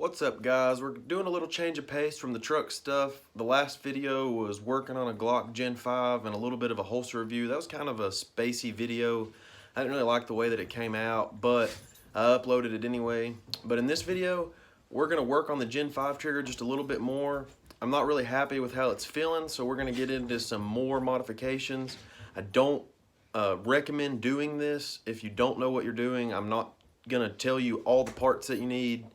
What's up, guys? We're doing a little change of pace from the truck stuff. The last video was working on a Glock Gen 5 and a little bit of a holster review. That was kind of a spacey video. I didn't really like the way that it came out, but I uploaded it anyway. But in this video, we're gonna work on the Gen 5 trigger just a little bit more. I'm not really happy with how it's feeling, so we're gonna get into some more modifications. I don't recommend doing this if you don't know what you're doing. I'm not gonna tell you all the parts that you need.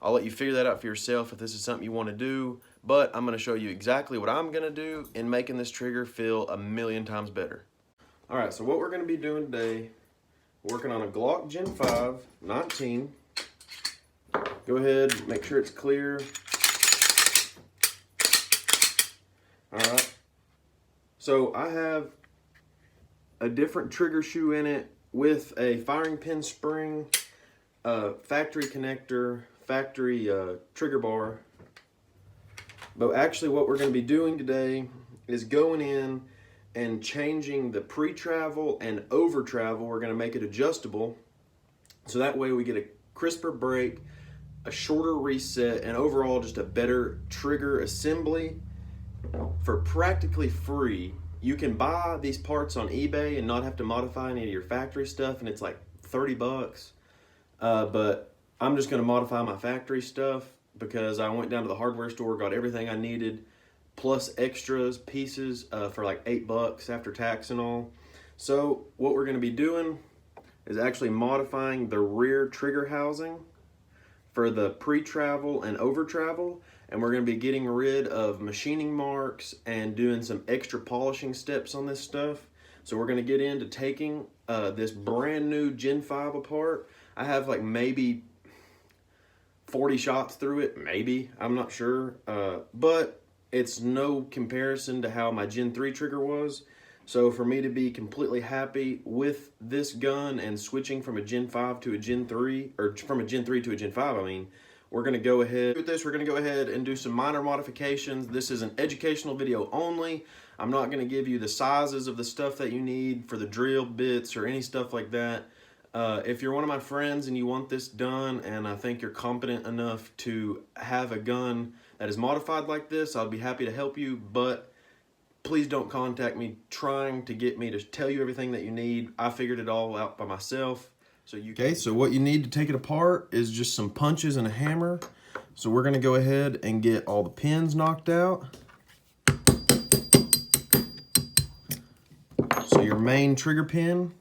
I'll let you figure that out for yourself if this is something you want to do, but I'm going to show you exactly what I'm going to do in making this trigger feel a million times better. All right, so what we're going to be doing today, working on a Glock Gen 5 19. Go ahead, make sure it's clear. All right, so I have a different trigger shoe in it with a firing pin spring, factory connector, factory trigger bar. But actually what we're going to be doing today is going in and changing the pre-travel and over travel. We're going to make it adjustable, so that way we get a crisper break, a shorter reset, and overall just a better trigger assembly for practically free. You can buy these parts on eBay and not have to modify any of your factory stuff, and it's like 30 bucks. But I'm just going to modify my factory stuff because I went down to the hardware store, got everything I needed, plus extras, pieces for like 8 bucks after tax and all. So what we're going to be doing is actually modifying the rear trigger housing for the pre-travel and over travel. And we're going to be getting rid of machining marks and doing some extra polishing steps on this stuff. So we're going to get into taking this brand new Gen 5 apart. I have like maybe 40 shots through it, maybe, I'm not sure, but it's no comparison to how my Gen 3 trigger was. So for me to be completely happy with this gun and switching from a Gen 5 to a Gen 3, or from a Gen 3 to a Gen 5, I mean, we're going to go ahead with this. We're going to go ahead and do some minor modifications. This is an educational video only. I'm not going to give you the sizes of the stuff that you need for the drill bits or any stuff like that. If you're one of my friends and you want this done, and I think you're competent enough to have a gun that is modified like this, I'll be happy to help you, but please don't contact me trying to get me to tell you everything that you need. I figured it all out by myself. Okay, so what you need to take it apart is just some punches and a hammer. So we're going to go ahead and get all the pins knocked out. So your main trigger pin.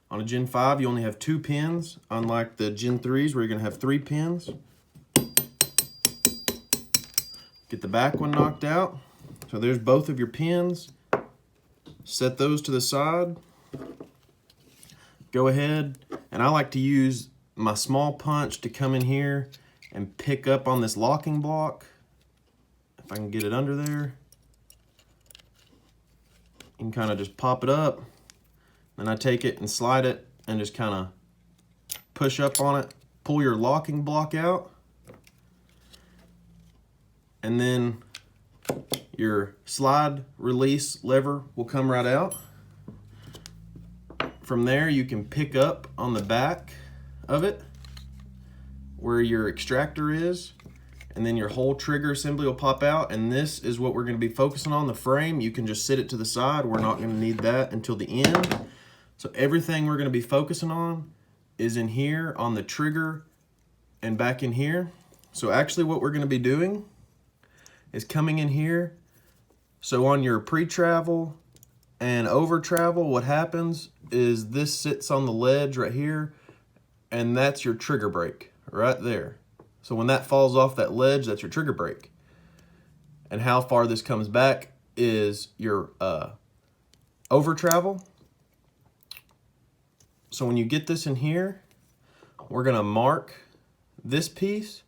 On a Gen 5, you only have 2 pins, unlike the Gen 3s where you're going to have 3 pins. Get the back one knocked out. So there's both of your pins. Set those to the side. Go ahead, and I like to use my small punch to come in here and pick up on this locking block. If I can get it under there. You can kind of just pop it up. Then I take it and slide it and just kind of push up on it, pull your locking block out, and then your slide release lever will come right out. From there you can pick up on the back of it where your extractor is, and then your whole trigger assembly will pop out, and this is what we're going to be focusing on, the frame. You can just sit it to the side. We're not going to need that until the end. So everything we're going to be focusing on is in here on the trigger and back in here. So actually what we're going to be doing is coming in here. So on your pre-travel and over travel, what happens is this sits on the ledge right here, and that's your trigger brake right there. So when that falls off that ledge, that's your trigger brake. And how far this comes back is your over travel. So when you get this in here, we're going to mark this piece,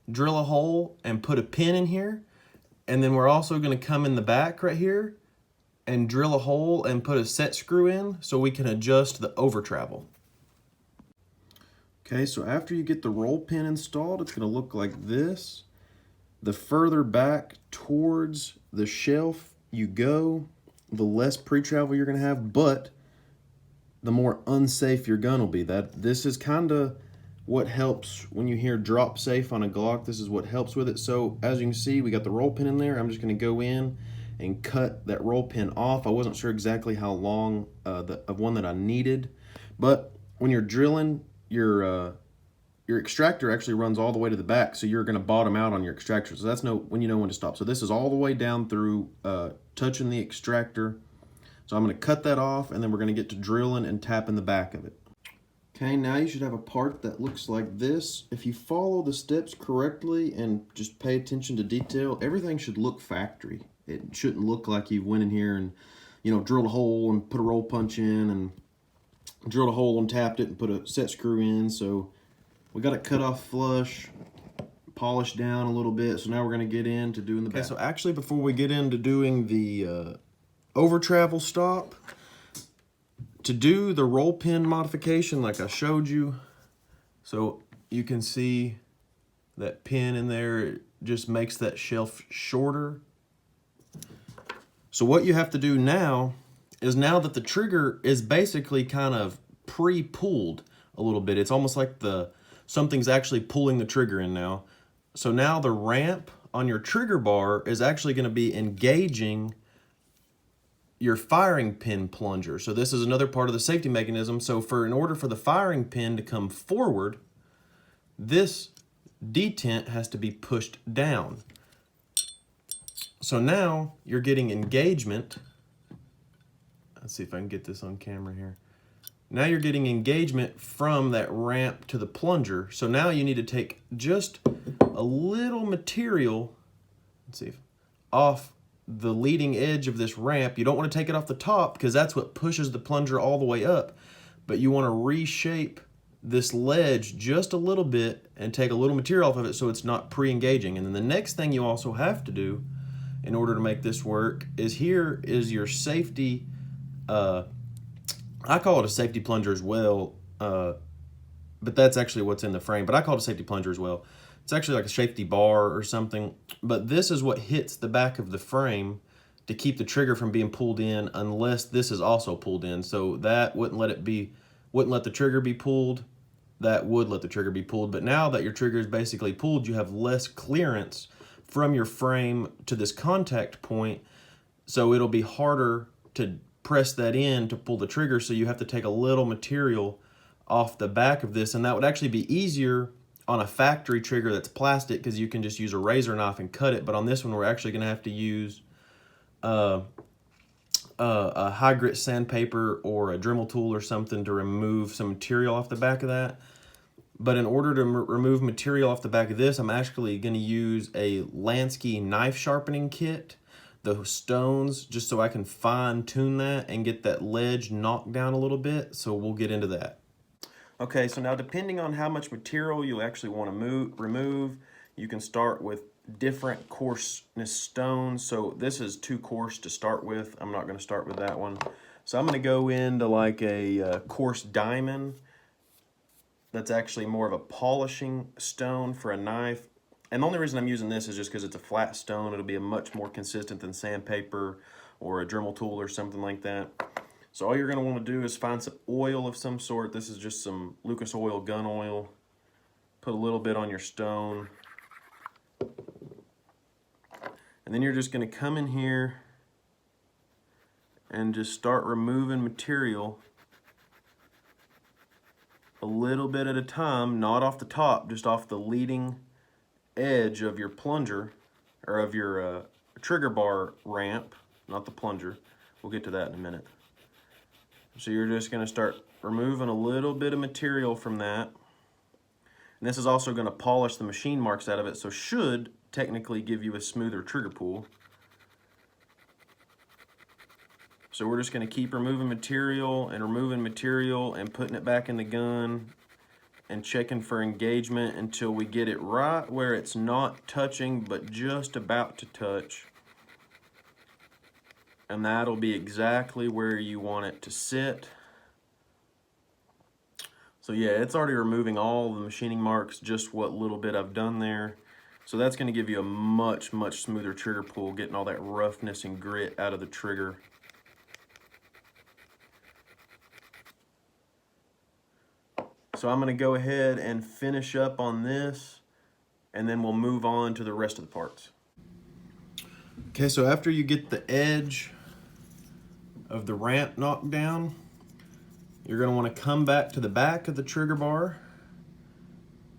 drill a hole, and put a pin in here. And then we're also going to come in the back right here and drill a hole and put a set screw in so we can adjust the over travel. Okay, so after you get the roll pin installed, it's going to look like this. The further back towards the shelf you go, the less pre-travel you're going to have, but the more unsafe your gun will be. This is kind of what helps when you hear drop safe on a Glock. This is what helps with it. So as you can see, we got the roll pin in there. I'm just going to go in and cut that roll pin off. I wasn't sure exactly how long of one that I needed, but when you're drilling, your extractor actually runs all the way to the back, so you're going to bottom out on your extractor. So that's when you know when to stop. So this is all the way down through touching the extractor. So I'm going to cut that off, and then we're going to get to drilling and tapping the back of it. Okay, now you should have a part that looks like this. If you follow the steps correctly and just pay attention to detail, everything should look factory. It shouldn't look like you went in here and, you know, drilled a hole and put a roll punch in, and drilled a hole and tapped it and put a set screw in. So we got it cut off flush, polished down a little bit. So now we're going to get into doing the back. Okay, so actually before we get into doing the over travel stop, to do the roll pin modification like I showed you, so you can see that pin in there, it just makes that shelf shorter. So what you have to do now is, now that the trigger is basically kind of pre-pulled a little bit, it's almost like something's actually pulling the trigger in now. So now the ramp on your trigger bar is actually going to be engaging your firing pin plunger. So this is another part of the safety mechanism. So in order for the firing pin to come forward, this detent has to be pushed down. So now you're getting engagement. Let's see if I can get this on camera here. Now you're getting engagement from that ramp to the plunger. So now you need to take just a little material, let's see, off the leading edge of this ramp. You don't want to take it off the top because that's what pushes the plunger all the way up. But you want to reshape this ledge just a little bit and take a little material off of it so it's not pre-engaging. And then the next thing you also have to do in order to make this work is, here is your safety, I call it a safety plunger as well, but that's actually what's in the frame, but I call it a safety plunger as well. It's actually like a safety bar or something, but this is what hits the back of the frame to keep the trigger from being pulled in, unless this is also pulled in. So that wouldn't let the trigger be pulled. That would let the trigger be pulled. But now that your trigger is basically pulled, you have less clearance from your frame to this contact point. So it'll be harder to press that in to pull the trigger. So you have to take a little material off the back of this. And that would actually be easier on a factory trigger that's plastic, because you can just use a razor knife and cut it. But on this one, we're actually going to have to use a high grit sandpaper or a Dremel tool or something to remove some material off the back of that. But in order to remove material off the back of this, I'm actually going to use a Lansky knife sharpening kit, the stones, just so I can fine tune that and get that ledge knocked down a little bit. So we'll get into that. Okay, so now depending on how much material you actually want to remove, you can start with different coarseness stones. So this is too coarse to start with. I'm not going to start with that one. So I'm going to go into like a coarse diamond. That's actually more of a polishing stone for a knife. And the only reason I'm using this is just because it's a flat stone. It'll be a much more consistent than sandpaper or a Dremel tool or something like that. So all you're going to want to do is find some oil of some sort. This is just some Lucas oil, gun oil. Put a little bit on your stone. And then you're just going to come in here and just start removing material a little bit at a time, not off the top, just off the leading edge of your plunger, or of your trigger bar ramp, not the plunger. We'll get to that in a minute. So you're just going to start removing a little bit of material from that. And this is also going to polish the machine marks out of it, so should technically give you a smoother trigger pull. So we're just going to keep removing material and putting it back in the gun and checking for engagement until we get it right where it's not touching but just about to touch. And that'll be exactly where you want it to sit. So yeah, it's already removing all the machining marks, just what little bit I've done there. So that's going to give you a much, much smoother trigger pull, getting all that roughness and grit out of the trigger. So I'm going to go ahead and finish up on this, and then we'll move on to the rest of the parts. Okay, so after you get the edge of the ramp knocked down, you're going to want to come back to the back of the trigger bar,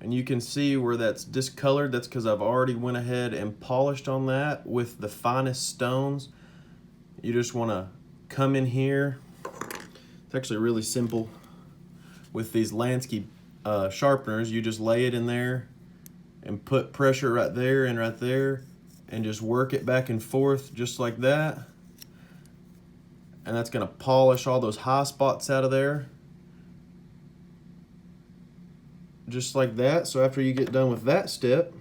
and you can see where that's discolored. That's because I've already went ahead and polished on that with the finest stones. You just want to come in here. It's actually really simple. With these Lansky sharpeners, you just lay it in there and put pressure right there and right there and just work it back and forth just like that. And that's going to polish all those high spots out of there. Just like that. So after you get done with that step,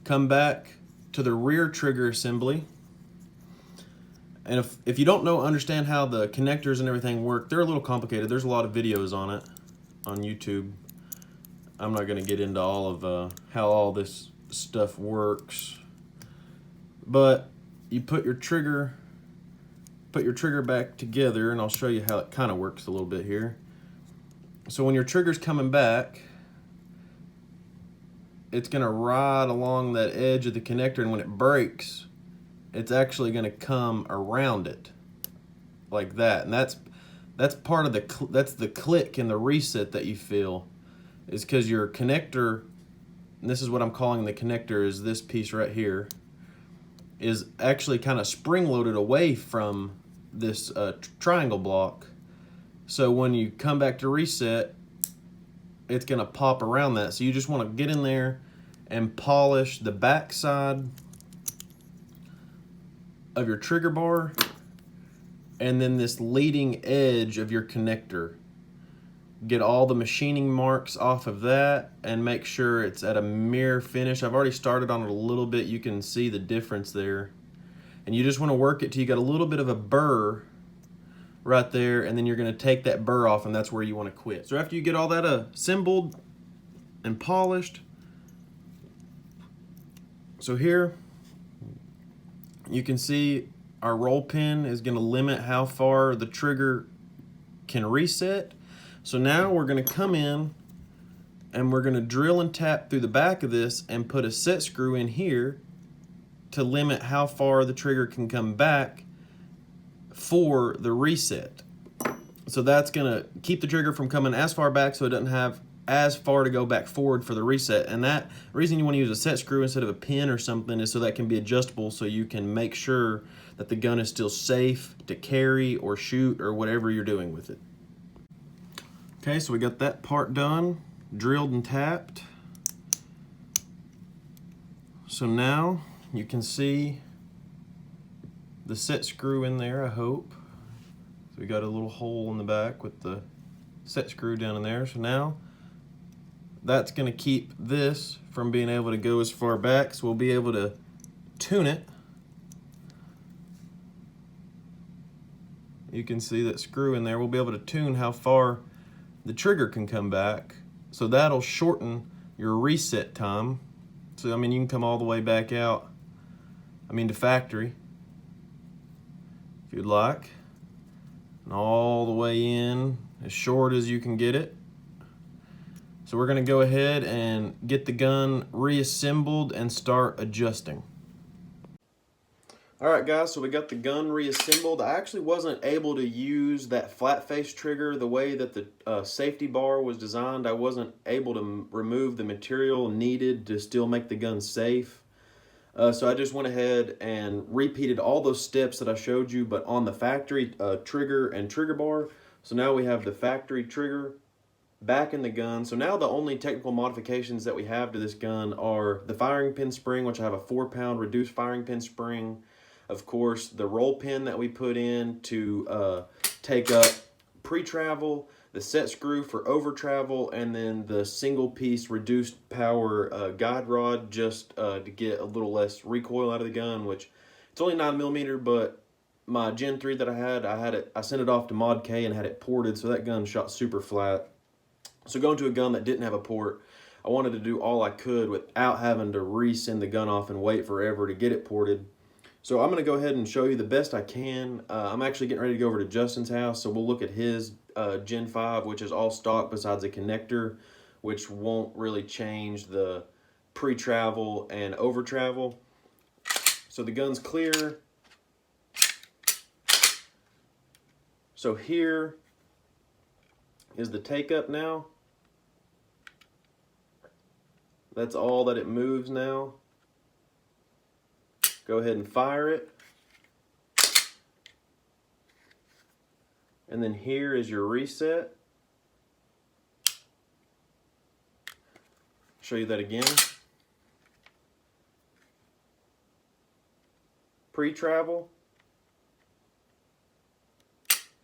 come back to the rear trigger assembly. And if you don't understand how the connectors and everything work, they're a little complicated. There's a lot of videos on it on YouTube. I'm not going to get into all of how all this stuff works. But you put your trigger back together, and I'll show you how it kind of works a little bit here. So when your trigger's coming back, it's going to ride along that edge of the connector, and when it breaks, it's actually going to come around it like that. And that's part of the click and the reset that you feel, is because your connector, and this is what I'm calling the connector, is this piece right here, is actually kind of spring-loaded away from this triangle block. So when you come back to reset, it's going to pop around that. So you just want to get in there and polish the back side of your trigger bar, and then this leading edge of your connector. Get all the machining marks off of that and make sure it's at a mirror finish. I've already started on it a little bit. You can see the difference there. And you just want to work it till you got a little bit of a burr right there, and then you're going to take that burr off, and that's where you want to quit. So after you get all that assembled and polished, so here you can see our roll pin is going to limit how far the trigger can reset. So now we're going to come in and we're going to drill and tap through the back of this and put a set screw in here to limit how far the trigger can come back for the reset. So that's going to keep the trigger from coming as far back so it doesn't have as far to go back forward for the reset. And that reason you want to use a set screw instead of a pin or something is so that can be adjustable, so you can make sure that the gun is still safe to carry or shoot or whatever you're doing with it. Okay, so we got that part done, drilled and tapped. So now you can see the set screw in there, I hope. So we got a little hole in the back with the set screw down in there. So now that's going to keep this from being able to go as far back, so we'll be able to tune it. You can see that screw in there. We'll be able to tune how far the trigger can come back, so that'll shorten your reset time. So I mean, you can come all the way back out, to factory if you'd like, and all the way in as short as you can get it. So we're going to go ahead and get the gun reassembled and start adjusting. Alright guys, so we got the gun reassembled. I actually wasn't able to use that flat face trigger the way that the safety bar was designed. I wasn't able to remove the material needed to still make the gun safe. So I just went ahead and repeated all those steps that I showed you, but on the factory trigger and trigger bar. So now we have the factory trigger back in the gun. So now the only technical modifications that we have to this gun are the firing pin spring, which I have a 4-pound reduced firing pin spring. Of course, the roll pin that we put in to take up pre-travel, the set screw for over travel, and then the single piece reduced power guide rod just to get a little less recoil out of the gun, which it's only 9mm, but my Gen 3 that I sent it off to Mod K and had it ported, so that gun shot super flat. So going to a gun that didn't have a port, I wanted to do all I could without having to resend the gun off and wait forever to get it ported. So I'm going to go ahead and show you the best I can. I'm actually getting ready to go over to Justin's house, so we'll look at his Gen 5, which is all stock besides a connector, which won't really change the pre-travel and over-travel. So the gun's clear. So here is the take-up now. That's all that it moves now. Go ahead and fire it. And then here is your reset. Show you that again. Pre-travel.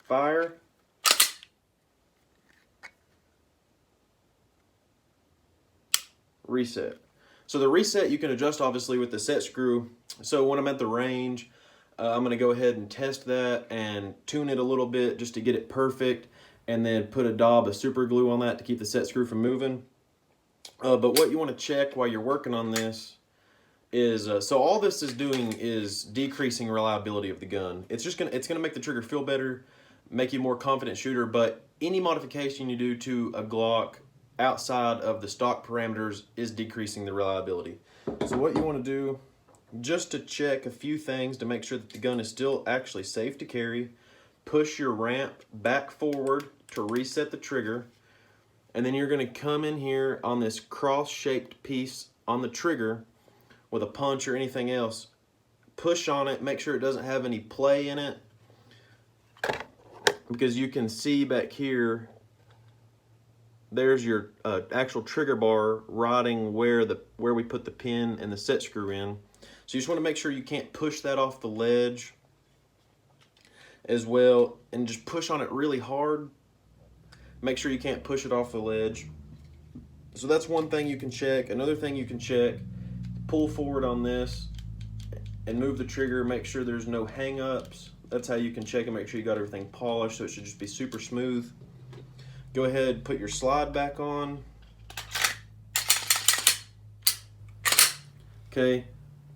Fire. Reset. So the reset you can adjust obviously with the set screw. So when I'm at the range, I'm going to go ahead and test that and tune it a little bit just to get it perfect, and then put a daub of super glue on that to keep the set screw from moving. But what you want to check while you're working on this is, so all this is doing is decreasing reliability of the gun. It's gonna make the trigger feel better, make you a more confident shooter, but any modification you do to a Glock outside of the stock parameters is decreasing the reliability. So what you want to do, just to check a few things to make sure that the gun is still actually safe to carry, push your ramp back forward to reset the trigger, and then you're going to come in here on this cross-shaped piece on the trigger with a punch or anything else, push on it, make sure it doesn't have any play in it, because you can see back here, there's your actual trigger bar riding where we put the pin and the set screw in. So you just want to make sure you can't push that off the ledge as well, and just push on it really hard. Make sure you can't push it off the ledge. So that's one thing you can check. Another thing you can check, pull forward on this and move the trigger, make sure there's no hang-ups. That's how you can check and make sure you got everything polished, so it should just be super smooth. Go ahead, put your slide back on. Okay,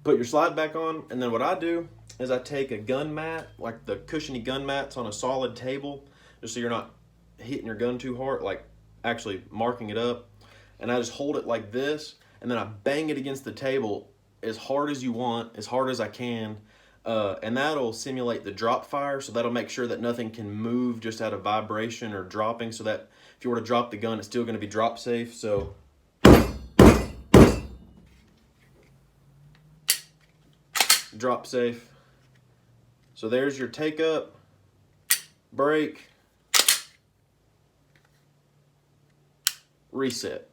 put your slide back on, and then what I do is I take a gun mat, like the cushiony gun mats on a solid table, just so you're not hitting your gun too hard, like actually marking it up, and I just hold it like this, and then I bang it against the table as hard as you want, as hard as I can, and that'll simulate the drop fire, so that'll make sure that nothing can move just out of vibration or dropping, so that if you were to drop the gun, it's still going to be drop safe. So drop safe. So there's your take up, break, reset.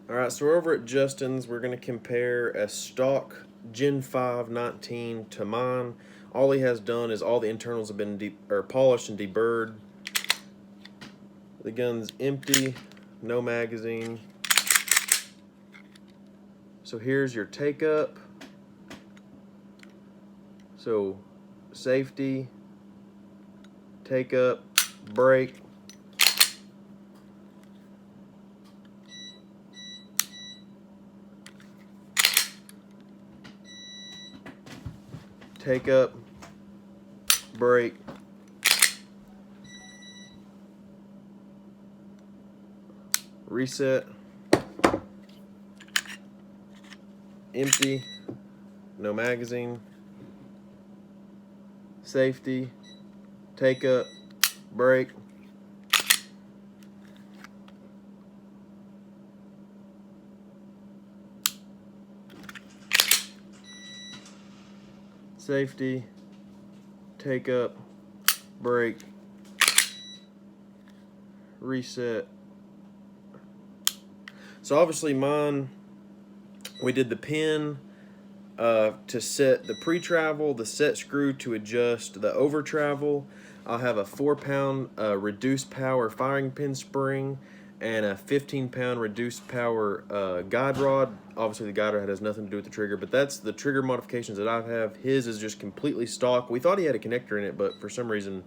All right, so we're over at Justin's. We're going to compare a stock Gen 5 19 to mine. All he has done is all the internals have been polished and deburred. The gun's empty, no magazine. So here's your take up. So safety, take up, break. Take up, break, reset, empty, no magazine, safety, take up, break, safety, take up, break, reset. So obviously mine, we did the pin to set the pre-travel, the set screw to adjust the over-travel. I'll have a 4-pound reduced power firing pin spring and a 15-pound reduced power guide rod. Obviously the guide rod has nothing to do with the trigger, but that's the trigger modifications that I have. His is just completely stock. We thought he had a connector in it, but for some reason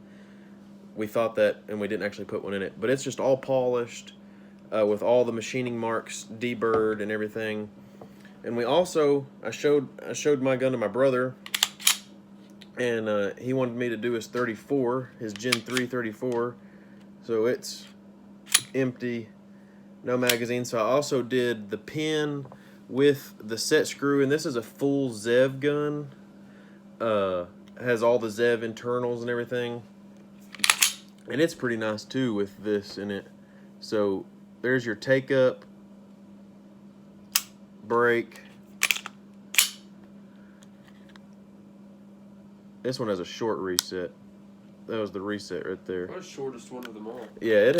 we thought that, and we didn't actually put one in it. But it's just all polished with all the machining marks deburred and everything. And we also, I showed my gun to my brother, and he wanted me to do his 34, his Gen 3 34. So it's empty, no magazine. So I also did the pin with the set screw, and this is a full ZEV gun. Has all the ZEV internals and everything. And it's pretty nice too with this in it. So there's your take up, break. This one has a short reset. That was the reset right there. That's the shortest one of them all. Yeah,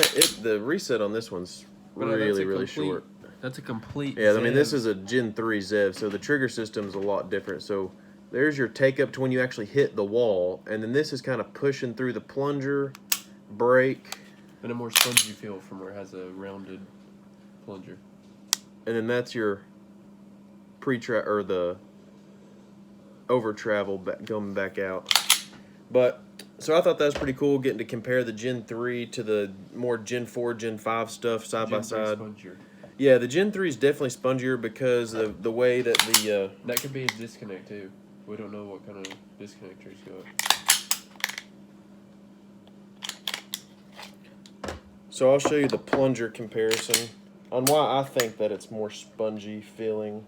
the reset on this one's really short. That's a complete Yeah, ZEV. I mean, this is a Gen 3 ZEV, so the trigger system's a lot different. So there's your take up to when you actually hit the wall, and then this is kind of pushing through the plunger, break. And a more spongy feel from where it has a rounded plunger. And then that's your or the over travel going back out. But so I thought that was pretty cool, getting to compare the Gen 3 to the more Gen 4, Gen 5 stuff side by side. Spongier. Yeah, the Gen 3 is definitely spongier because of the way that the that could be a disconnect too. We don't know what kind of disconnector he's got. So I'll show you the plunger comparison on why I think that it's more spongy feeling.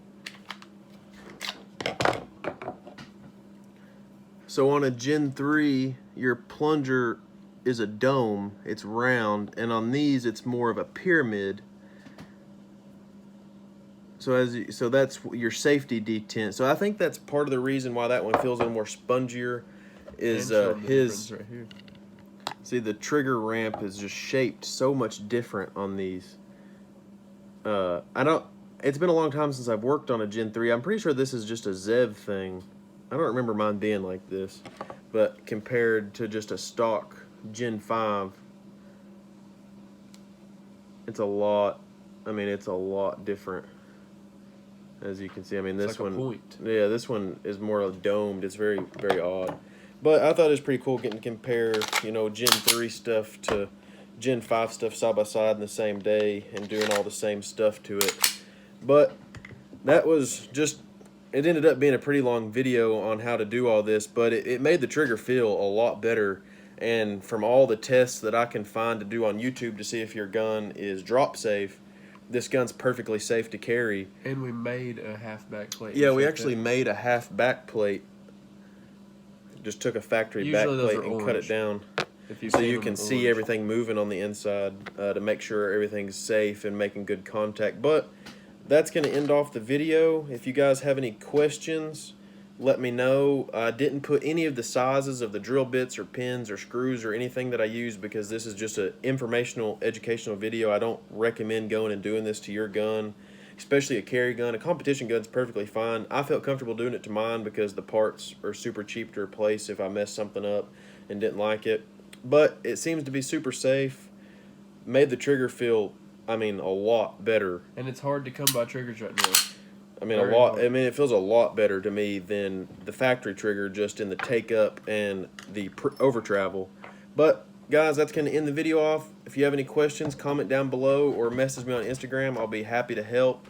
So on a Gen 3, your plunger is a dome, it's round, and on these it's more of a pyramid. So that's your safety detent. So I think that's part of the reason why that one feels a little more spongier is his right here. See, the trigger ramp is just shaped so much different on these. It's been a long time since I've worked on a Gen 3. I'm pretty sure this is just a ZEV thing. I don't remember mine being like this, but compared to just a stock Gen 5, it's a lot different. As you can see, I mean, this like one, yeah, this one is more domed. It's very, very odd. But I thought it was pretty cool getting to compare, Gen 3 stuff to Gen 5 stuff side by side in the same day and doing all the same stuff to it. But that was just, it ended up being a pretty long video on how to do all this, but it made the trigger feel a lot better. And from all the tests that I can find to do on YouTube to see if your gun is drop safe, this gun's perfectly safe to carry. And we made a half back plate. Yeah, we actually made a half back plate. Just took a factory back plate and cut it down. So you can see everything moving on the inside to make sure everything's safe and making good contact. But that's going to end off the video. If you guys have any questions, let me know. I didn't put any of the sizes of the drill bits or pins or screws or anything that I use because this is just an informational, educational video. I don't recommend going and doing this to your gun, especially a carry gun. A competition gun's perfectly fine. I felt comfortable doing it to mine because the parts are super cheap to replace if I messed something up and didn't like it. But it seems to be super safe. Made the trigger feel, a lot better. And it's hard to come by triggers right now. It feels a lot better to me than the factory trigger just in the take up and the over travel. But guys, that's going to end the video off. If you have any questions, comment down below or message me on Instagram. I'll be happy to help.